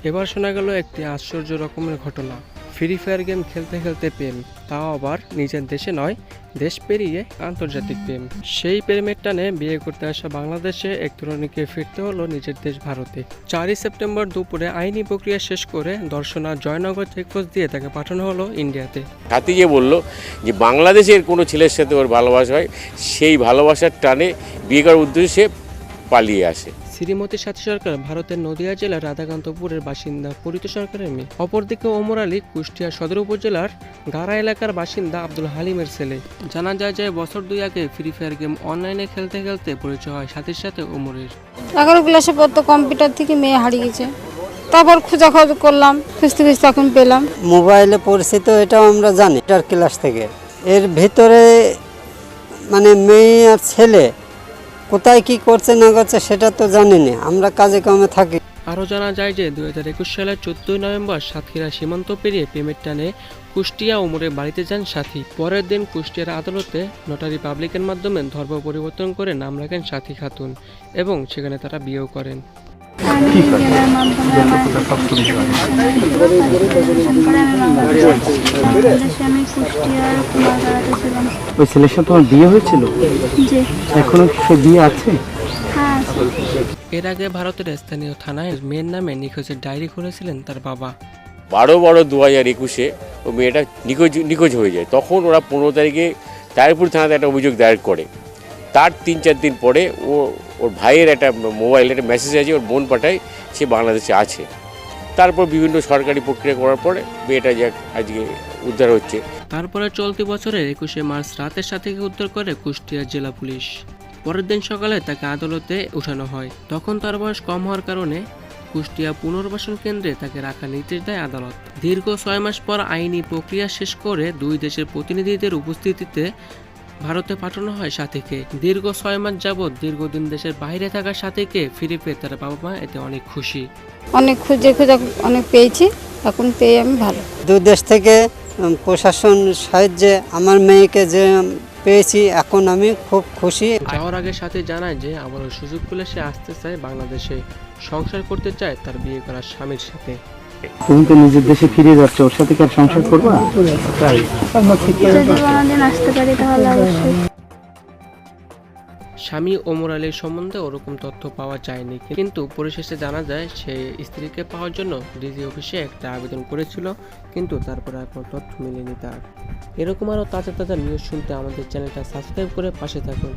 এবার শোনা গেল একটি আশ্চর্য রকমের ঘটনা। ফ্রি ফায়ার গেম খেলতে খেলতে প্রেম, তাও আবার নিজের দেশে নয়, দেশ পেরিয়ে আন্তর্জাতিক প্রেম। সেই প্রেমের টানে বিয়ে করতে আসা বাংলাদেশে এক তরুণীকে ফিরতে হলো নিজের দেশ ভারতে। 4ই সেপ্টেম্বর দুপুরে আইনি প্রক্রিয়া শেষ করে দর্শনা জয়নগর চেকপোস্ট দিয়ে তাকে পাঠানো হলো ইন্ডিয়াতে। হাতি যে বলল যে বাংলাদেশের কোনো ছেলের সাথে ওর ভালোবাসা হয়, সেই ভালোবাসার টানে বিয়ে করার উদ্দেশ্যে পালিয়ে আসে। শ্রীমতী সাথী সরকার ভারতের নদিয়া জেলার রাধাকান্তপুরের বাসিন্দা পরিত সরকারের মেয়ে। অপরদিকে ওমর আলী কুষ্টিয়া সদর উপজেলার গাড়া এলাকার বাসিন্দা আব্দুল হালিমের ছেলে। জানা যায় যে বছর 2 আগে ফ্রি ফায়ার গেম অনলাইনে খেলতে খেলতে পরিচয় হয় সাথীর সাথে ওমরের। 11 ক্লাসে পড়তো, কম্পিউটার থেকে মেয়ে হারিয়ে গেছে। তারপর খোঁজাখোঁজ করলাম, খুঁজতে খুঁজতে এখন পেলাম। মোবাইলে পরিচিত, এটাও আমরা জানি এটার ক্লাস থেকে। এর ভিতরে মানে মেয়ে আর ছেলে কোথায় কি করছে না করছে সেটা তো জানি না, আমরা কাজে কামে থাকি। আরও জানা যায় যে 2021 সালের 14 নভেম্বর সাতক্ষীরা সীমান্ত পেরিয়ে প্রেমের টানে কুষ্টিয়া ওমরের বাড়িতে যান সাথী। পরের দিন কুষ্টিয়ার আদালতে নোটারি পাবলিকের মাধ্যমে ধর্ম পরিবর্তন করে নাম রাখেন সাথী খাতুন এবং সেখানে তারা বিয়েও করেন। ওই ছেলের সাথে তোমার বিয়ে হয়েছিল? এখনো কি সে বিয়ে আছে? এর আগে ভারতের স্থানীয় থানায় মেয়ের নামে নিখোঁজের ডায়েরি খুলেছিলেন তার বাবা। 12 2021 ও মেয়েটা নিখোঁজ হয়ে যায়। তখন ওরা 15 তারিখে তারপুর থানাতে একটা অভিযোগ দায়ের করে। তার 3-4 দিন পরে ওর ভাইয়ের একটা মোবাইলে একটা মেসেজ আছে, ওর বোন পাঠায় সে বাংলাদেশে আছে। তারপর বিভিন্ন সরকারি প্রক্রিয়া করার পরে মেয়েটা যে আজকে উদ্ধার হচ্ছে। তারপরে চলতি বছরের 21 মার্চ রাতের সাথীকে উদ্ধার করে কুষ্টিয়া জেলা পুলিশ। পরের দিন সকালে তাকে আদালতে উঠানো হয়। তখন তার বয়স কম হওয়ার কারণে কুষ্টিয়া পুনর্বাসন কেন্দ্রে তাকে রাখার নির্দেশ দেয় আদালত। দীর্ঘ 6 মাস পর আইনি প্রক্রিয়া শেষ করে 2 দেশের প্রতিনিধিদের উপস্থিতিতে ভারতে পাঠানো হয় সাথীকে। দীর্ঘ 6 মাস যাবৎ দীর্ঘদিন দেশের বাইরে থাকা সাথীকে ফিরে পেয়ে তার বাবা মা এতে অনেক খুশি। অনেক খুঁজে অনেক পেয়েছি, এখন পেয়ে আমি ভালো। 2 দেশ থেকে প্রশাসন সাহায্যে আমার মেয়েকে যে পেয়েছি, এখন আমি খুব খুশি। যাওয়ার আগে সাথে জানায় যে আবারও সুযোগ পেলে সে আসতে চায় বাংলাদেশে, সংসার করতে চায় তার বিয়ে করা স্বামীর সাথে। তুমি তো নিজের দেশে ফিরে যাচ্ছ, ওর সাথে কি আর সংসার করবা? আসতে পারি তাহলে অবশ্যই। স্বামী ওমর আলীর সম্বন্ধে ওরকম তথ্য পাওয়া যায়নি, কিন্তু পরিশেষে জানা যায় সে স্ত্রীকে পাওয়ার জন্য ডিজি অফিসে একটা আবেদন করেছিল, কিন্তু তারপরে আর কোনো তথ্য মেলেনি তার। এরকম আরও তাজা তাজা নিউজ শুনতে আমাদের চ্যানেলটা সাবস্ক্রাইব করে পাশে থাকুন।